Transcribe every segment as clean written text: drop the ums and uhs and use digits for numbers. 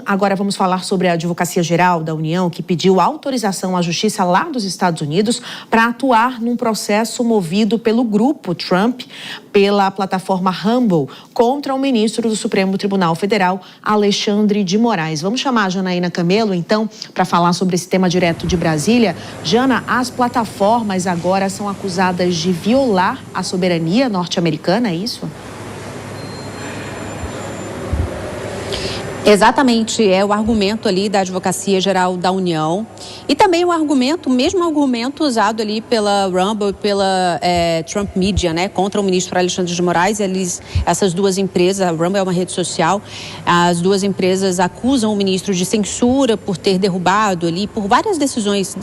Agora vamos falar sobre a Advocacia Geral da União, que pediu autorização à Justiça lá dos Estados Unidos para atuar num processo movido pelo grupo Trump, pela plataforma Rumble, contra o ministro do Supremo Tribunal Federal, Alexandre de Moraes. Vamos chamar a Janaína Camelo, então, para falar sobre esse tema direto de Brasília. Jana, as plataformas agora são acusadas de violar a soberania norte-americana, é isso? Exatamente, é o argumento ali da Advocacia Geral da União e também o mesmo argumento usado ali pela Rumble e pela Trump Media, né, contra o ministro Alexandre de Moraes. Essas duas empresas, a Rumble é uma rede social, as duas empresas acusam o ministro de censura por ter derrubado ali, por várias decisões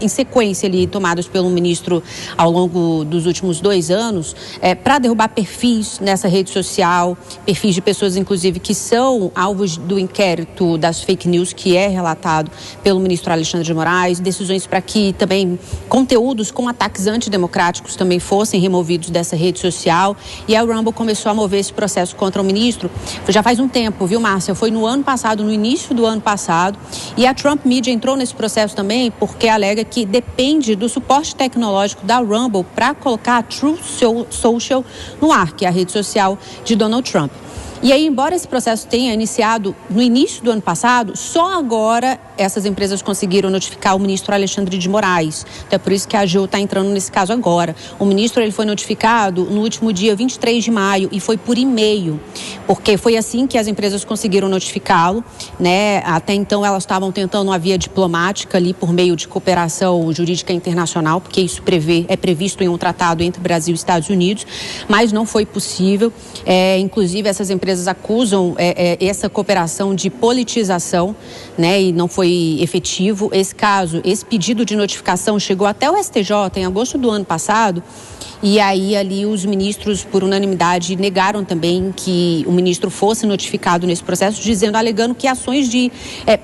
em sequência ali tomadas pelo ministro ao longo dos últimos 2 anos, para derrubar perfis nessa rede social, perfis de pessoas inclusive que são alvos do inquérito das fake news que é relatado pelo ministro Alexandre de Moraes, decisões para que também conteúdos com ataques antidemocráticos também fossem removidos dessa rede social. E a Rumble começou a mover esse processo contra o ministro já faz um tempo, viu, Márcia? Foi no ano passado, no início do ano passado, e a Trump Media entrou nesse processo também porque alega que depende do suporte tecnológico da Rumble para colocar a Truth Social no ar, que é a rede social de Donald Trump. E aí, embora esse processo tenha iniciado no início do ano passado, só agora essas empresas conseguiram notificar o ministro Alexandre de Moraes. Então é por isso que a AGU está entrando nesse caso agora. O ministro ele foi notificado no último dia 23 de maio e foi por e-mail, porque foi assim que as empresas conseguiram notificá-lo, né? Até então elas estavam tentando uma via diplomática ali por meio de cooperação jurídica internacional, porque isso é previsto em um tratado entre Brasil e Estados Unidos, mas não foi possível. Inclusive essas empresas acusam essa cooperação de politização, né? E não foi efetivo. Esse pedido de notificação chegou até o STJ em agosto do ano passado. E aí ali os ministros, por unanimidade, negaram também que o ministro fosse notificado nesse processo, alegando que ações de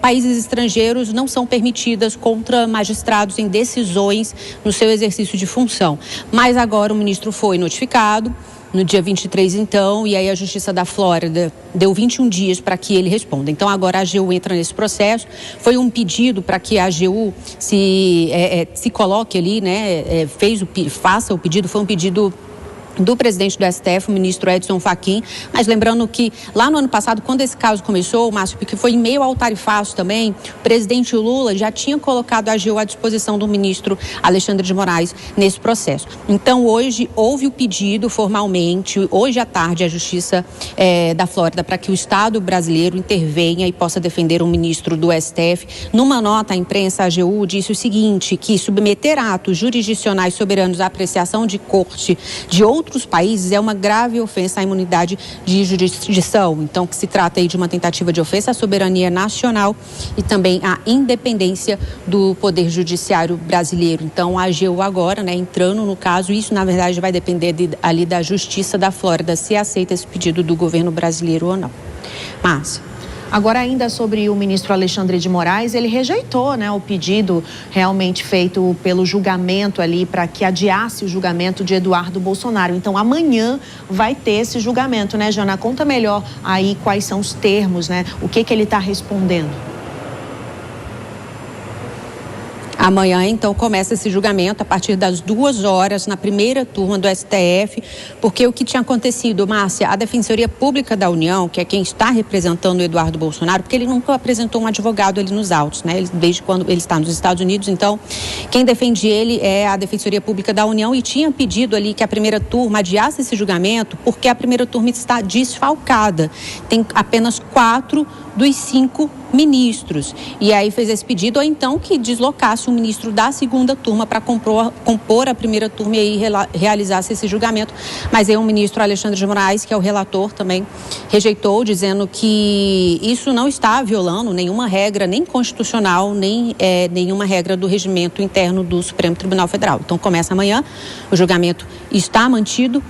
países estrangeiros não são permitidas contra magistrados em decisões no seu exercício de função. Mas agora o ministro foi notificado no dia 23, então, e aí a Justiça da Flórida deu 21 dias para que ele responda. Então, agora a AGU entra nesse processo. Foi um pedido para que a AGU se coloque ali, né? Faça o pedido, foi um pedido do presidente do STF, o ministro Edson Fachin, mas lembrando que lá no ano passado, quando esse caso começou, Márcio, porque foi em meio ao tarifaço também, o presidente Lula já tinha colocado a AGU à disposição do ministro Alexandre de Moraes nesse processo. Então, hoje, houve o pedido formalmente, hoje à tarde, a Justiça da Flórida, para que o Estado brasileiro intervenha e possa defender o ministro do STF. Numa nota à imprensa, a AGU disse o seguinte, que submeter atos jurisdicionais soberanos à apreciação de corte de outros países é uma grave ofensa à imunidade de jurisdição. Então, que se trata aí de uma tentativa de ofensa à soberania nacional e também à independência do Poder Judiciário brasileiro. Então, a AGU agora, né, entrando no caso, isso na verdade vai depender ali da Justiça da Flórida, se aceita esse pedido do governo brasileiro ou não. Márcia. Agora, ainda sobre o ministro Alexandre de Moraes, ele rejeitou, né, o pedido realmente feito pelo julgamento ali para que adiasse o julgamento de Eduardo Bolsonaro. Então, amanhã vai ter esse julgamento, né, Jana? Conta melhor aí quais são os termos, né? O que ele está respondendo? Amanhã, então, começa esse julgamento a partir das 2 horas na primeira turma do STF, porque o que tinha acontecido, Márcia, a Defensoria Pública da União, que é quem está representando o Eduardo Bolsonaro, porque ele nunca apresentou um advogado ali nos autos, né? Desde quando ele está nos Estados Unidos, então, quem defende ele é a Defensoria Pública da União e tinha pedido ali que a primeira turma adiasse esse julgamento, porque a primeira turma está desfalcada. Tem apenas 4 dos 5 ministros. E aí fez esse pedido, ou então que deslocasse o ministro da segunda turma para compor a primeira turma e aí realizasse esse julgamento. Mas aí o ministro Alexandre de Moraes, que é o relator, também rejeitou, dizendo que isso não está violando nenhuma regra, nem constitucional, nem nenhuma regra do regimento interno do Supremo Tribunal Federal. Então começa amanhã, o julgamento está mantido.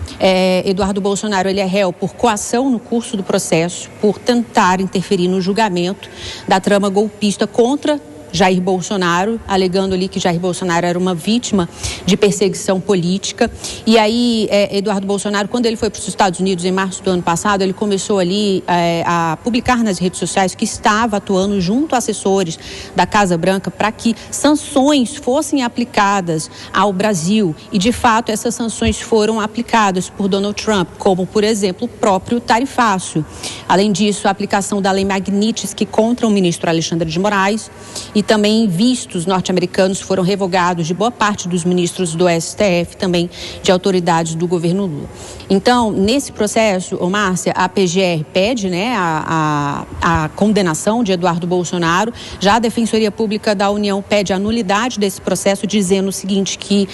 Eduardo Bolsonaro, ele é réu por coação no curso do processo, por tentar interferir no julgamento da trama golpista contra Jair Bolsonaro, alegando ali que Jair Bolsonaro era uma vítima de perseguição política. E aí, Eduardo Bolsonaro, quando ele foi para os Estados Unidos em março do ano passado, ele começou ali a publicar nas redes sociais que estava atuando junto a assessores da Casa Branca para que sanções fossem aplicadas ao Brasil. E, de fato, essas sanções foram aplicadas por Donald Trump, como, por exemplo, o próprio tarifaço. Além disso, a aplicação da Lei Magnitsky contra o ministro Alexandre de Moraes, e também vistos norte-americanos foram revogados de boa parte dos ministros do STF, também de autoridades do governo Lula. Então, nesse processo, Márcia, a PGR pede, né, a condenação de Eduardo Bolsonaro. Já a Defensoria Pública da União pede a nulidade desse processo, dizendo o seguinte, que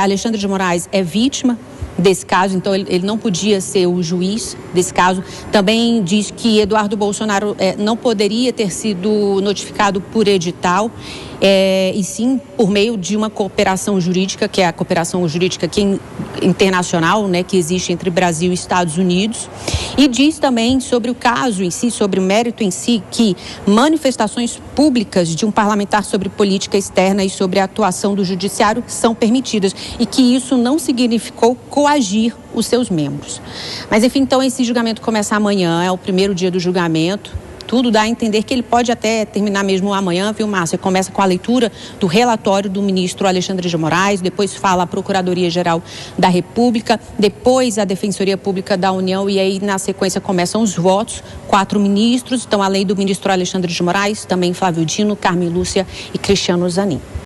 Alexandre de Moraes é vítima desse caso, então ele não podia ser o juiz desse caso. Também diz que Eduardo Bolsonaro não poderia ter sido notificado por edital, e sim por meio de uma cooperação jurídica, que é a cooperação jurídica internacional, né, que existe entre Brasil e Estados Unidos. E diz também sobre o caso em si, sobre o mérito em si, que manifestações públicas de um parlamentar sobre política externa e sobre a atuação do judiciário são permitidas e que isso não significou coagir os seus membros. Mas, enfim, então esse julgamento começa amanhã, é o primeiro dia do julgamento. Tudo dá a entender que ele pode até terminar mesmo amanhã, viu, Márcia? Começa com a leitura do relatório do ministro Alexandre de Moraes, depois fala a Procuradoria-Geral da República, depois a Defensoria Pública da União, e aí na sequência começam os votos, 4 ministros, então além do ministro Alexandre de Moraes, também Flávio Dino, Carmen Lúcia e Cristiano Zanin.